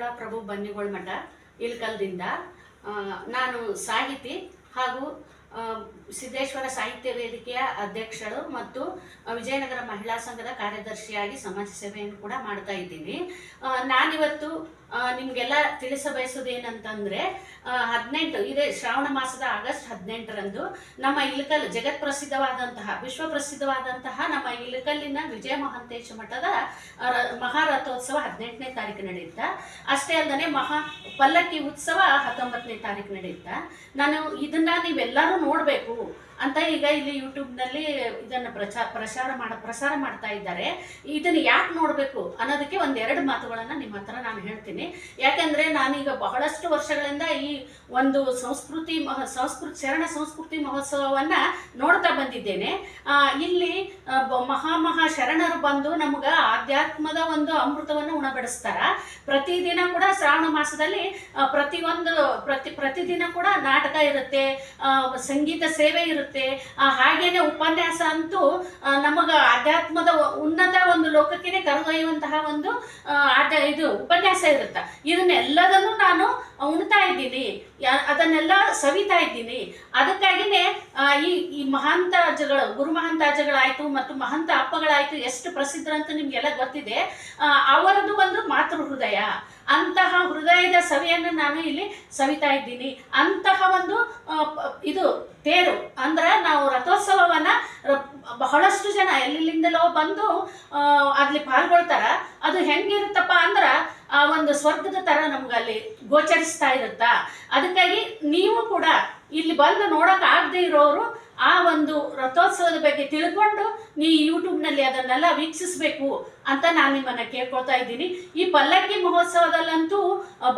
ಮಂಜುಳಾ ಪ್ರಭು ಬನ್ನಿಗೋಳ ಮಠ ಇಲ್ಕಲ್ದಿಂದ. ನಾನು ಸಾಹಿತಿ ಹಾಗೂ ಸಿದ್ದೇಶ್ವರ ಸಾಹಿತ್ಯ ವೇದಿಕೆಯ ಅಧ್ಯಕ್ಷಳು ಮತ್ತು ವಿಜಯನಗರ ಮಹಿಳಾ ಸಂಘದ ಕಾರ್ಯದರ್ಶಿಯಾಗಿ ಸಮಾಜ ಸೇವೆಯನ್ನು ಕೂಡ ಮಾಡ್ತಾ ಇದ್ದೀನಿ. ನಾನಿವತ್ತು ನಿಮಗೆಲ್ಲ ತಿಳಿಸಬಯಸೋದೇನಂತಂದರೆ 18 ಇದೇ ಶ್ರಾವಣ ಮಾಸದ ಆಗಸ್ಟ್ 18ರಂದು ನಮ್ಮ ಇಳಕಲ್ ಜಗತ್ಪ್ರಸಿದ್ಧವಾದಂತಹ ವಿಶ್ವಪ್ರಸಿದ್ಧವಾದಂತಹ ನಮ್ಮ ಇಳಕಲ್ಲಿನ ವಿಜಯ ಮಹಾಂತೇಶ ಮಠದ ಮಹಾರಥೋತ್ಸವ 18ನೇ ತಾರೀಕು ನಡೆಯುತ್ತಾ. ಅಷ್ಟೇ ಅಲ್ಲದೆ ಪಲ್ಲಕ್ಕಿ ಉತ್ಸವ 19ನೇ ತಾರೀಕು ನಡೆಯುತ್ತಾ. ನಾನು ಇದನ್ನ ನೀವೆಲ್ಲರೂ ನೋಡಬೇಕು ಅಂತ ಈಗ ಇಲ್ಲಿ ಯೂಟ್ಯೂಬ್ನಲ್ಲಿ ಇದನ್ನು ಪ್ರಸಾರ ಮಾಡ್ತಾ ಇದ್ದಾರೆ. ಇದನ್ನು ಯಾಕೆ ನೋಡಬೇಕು ಅನ್ನೋದಕ್ಕೆ ಒಂದೆರಡು ಮಾತುಗಳನ್ನು ನಿಮ್ಮ ಹತ್ರ ನಾನು ಹೇಳ್ತೀನಿ. ಯಾಕಂದರೆ ನಾನೀಗ ಬಹಳಷ್ಟು ವರ್ಷಗಳಿಂದ ಈ ಒಂದು ಶರಣ ಸಂಸ್ಕೃತಿ ಮಹೋತ್ಸವವನ್ನು ನೋಡ್ತಾ ಬಂದಿದ್ದೇನೆ. ಇಲ್ಲಿ ಮಹಾ ಶರಣರು ಬಂದು ನಮ್ಗೆ ಆಧ್ಯಾತ್ಮದ ಒಂದು ಅಮೃತವನ್ನು ಉಣಬಡಿಸ್ತಾರ. ಪ್ರತಿದಿನ ಕೂಡ ಶ್ರಾವಣ ಮಾಸದಲ್ಲಿ ಪ್ರತಿದಿನ ಕೂಡ ನಾಟಕ ಇರುತ್ತೆ, ಸಂಗೀತ ಸೇವೆ ಇರುತ್ತೆ, ಹಾಗೇನೆ ಉಪನ್ಯಾಸ ಅಂತೂ ನಮಗ ಆಧ್ಯಾತ್ಮದ ಉನ್ನತ ಒಂದು ಲೋಕಕ್ಕೆ ಕರೆದೊಯ್ಯುವಂತಹ ಒಂದು ಇದು ಉಪನ್ಯಾಸ ಇರುತ್ತೆ. ಇದನ್ನೆಲ್ಲದನ್ನು ನಾನು ಉಣ್ತಾ ಇದ್ದೀನಿ, ಅದನ್ನೆಲ್ಲ ಸವಿತಾ ಇದ್ದೀನಿ. ಅದಕ್ಕಾಗಿನೇ ಈ ಮಹಾಂತಾಜಗಳು, ಗುರು ಮಹಾಂತಾಜಗಳಾಯ್ತು ಮತ್ತು ಮಹಂತ ಅಪ್ಪಗಳಾಯ್ತು ಎಷ್ಟು ಪ್ರಸಿದ್ಧರಂತ ನಿಮ್ಗೆಲ್ಲ ಗೊತ್ತಿದೆ. ಅವರದ್ದು ಒಂದು ಮಾತೃ ಹೃದಯ, ಅಂತಹ ಹೃದಯದ ಸವಿಯನ್ನು ನಾನು ಇಲ್ಲಿ ಸವಿತಾ ಇದ್ದೀನಿ. ಅಂತಹ ಒಂದು ಇದು ತೇರು ಅಂದ್ರೆ ನಾವು ರಥೋತ್ಸವವನ್ನ ಬಹಳಷ್ಟು ಜನ ಎಲ್ಲಿಂದಲೋ ಬಂದು ಅಲ್ಲಿ ಪಾಲ್ಗೊಳ್ತಾರ. ಅದು ಹೆಂಗಿರುತ್ತಪ್ಪ ಅಂದ್ರ ಆ ಒಂದು ಸ್ವರ್ಗದ ತರ ನಮ್ಗೆ ಅಲ್ಲಿ ಗೋಚರಿಸ್ತಾ ಇರುತ್ತಾ. ಅದಕ್ಕಾಗಿ ನೀವು ಕೂಡ ಇಲ್ಲಿ ಬಂದು ನೋಡಕ್ ಆಗದೆ ಇರೋರು ಆ ಒಂದು ರಥೋತ್ಸವದ ಬಗ್ಗೆ ತಿಳ್ಕೊಂಡು ನೀವು ಯೂಟ್ಯೂಬ್ನಲ್ಲಿ ಅದನ್ನೆಲ್ಲ ವೀಕ್ಷಿಸಬೇಕು ಅಂತ ನಾನು ನಿಮ್ಮನ್ನ ಕೇಳ್ಕೊಳ್ತಾ ಇದ್ದೀನಿ. ಈ ಪಲ್ಲಕ್ಕಿ ಮಹೋತ್ಸವದಲ್ಲಂತೂ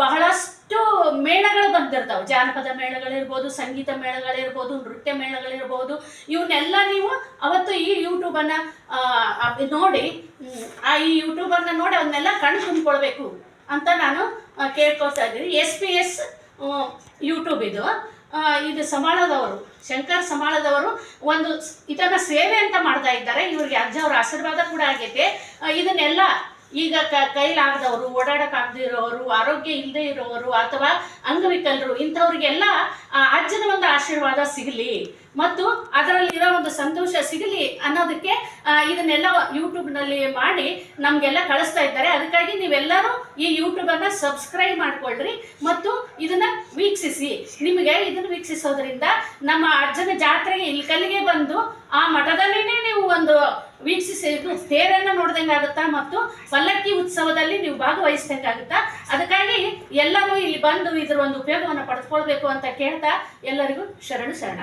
ಬಹಳಷ್ಟು ಮೇಳಗಳು ಬಂದಿರ್ತಾವೆ. ಜಾನಪದ ಮೇಳಗಳಿರ್ಬೋದು, ಸಂಗೀತ ಮೇಳಗಳಿರ್ಬೋದು, ನೃತ್ಯ ಮೇಳಗಳಿರ್ಬೋದು. ಇವನ್ನೆಲ್ಲ ನೀವು ಅವತ್ತು ಈ ಯೂಟ್ಯೂಬನ್ನು ನೋಡಿ ಈ ಯೂಟ್ಯೂಬನ್ನು ನೋಡಿ ಅವನ್ನೆಲ್ಲ ಕಣ್ಣು ತುಂಬಿಕೊಳ್ಬೇಕು ಅಂತ ನಾನು ಕೇಳ್ಕೊಳ್ತಾ ಇದ್ದೀನಿ. SPS ಯೂಟ್ಯೂಬ್ ಇದು ಸಮಾಳದವರು, ಶಂಕರ್ ಸಮಾಳದವರು ಒಂದು ಇದನ್ನ ಸೇವೆ ಅಂತ ಮಾಡ್ತಾ ಇದ್ದಾರೆ. ಇವ್ರಿಗೆ ಅಜ್ಜವ್ರ ಆಶೀರ್ವಾದ ಕೂಡ ಆಗೈತೆ. ಇದನ್ನೆಲ್ಲ ಈಗ ಕೈಲಾಗದವರು, ಓಡಾಡಕ್ಕಾಗದೇ ಇರೋರು, ಆರೋಗ್ಯ ಇಲ್ಲದೆ ಇರೋರು ಅಥವಾ ಅಂಗವಿಕಲರು ಇಂಥವ್ರಿಗೆಲ್ಲ ಅಜ್ಜನ ಒಂದು ಆಶೀರ್ವಾದ ಸಿಗಲಿ ಮತ್ತು ಅದರಲ್ಲಿರೋ ಒಂದು ಸಂತೋಷ ಸಿಗಲಿ ಅನ್ನೋದಕ್ಕೆ ಇದನ್ನೆಲ್ಲ ಯೂಟ್ಯೂಬ್ನಲ್ಲಿ ಮಾಡಿ ನಮಗೆಲ್ಲ ಕಳಿಸ್ತಾ ಇದ್ದಾರೆ. ಅದಕ್ಕಾಗಿ ನೀವೆಲ್ಲರೂ ಈ ಯೂಟ್ಯೂಬನ್ನು ಸಬ್ಸ್ಕ್ರೈಬ್ ಮಾಡಿಕೊಳ್ಳ್ರಿ ಮತ್ತು ಇದನ್ನು ವೀಕ್ಷಿಸಿ. ನಿಮಗೆ ಇದನ್ನು ವೀಕ್ಷಿಸೋದ್ರಿಂದ ನಮ್ಮ ಅಜ್ಜನ ಜಾತ್ರೆಗೆ ಇಲ್ಕಲ್ಲಿಗೆ ಬಂದು ಆ ಮಠದಲ್ಲಿನೇ ನೀವು ಒಂದು ವೀಕ್ಷಿಸಿ ತೇರನ್ನು ನೋಡ್ದಂಗೆ ಆಗುತ್ತಾ ಮತ್ತು ಪಲ್ಲಕ್ಕಿ ಉತ್ಸವದಲ್ಲಿ ನೀವು ಭಾಗವಹಿಸ್ದಂಗೆ ಆಗುತ್ತಾ. ಅದಕ್ಕಾಗಿ ಎಲ್ಲರೂ ಇಲ್ಲಿ ಬಂದು ಇದರ ಒಂದು ಉಪಯೋಗವನ್ನು ಪಡೆದುಕೊಳ್ಬೇಕು ಅಂತ ಕೇಳ್ತಾ ಎಲ್ಲರಿಗೂ ಶರಣ.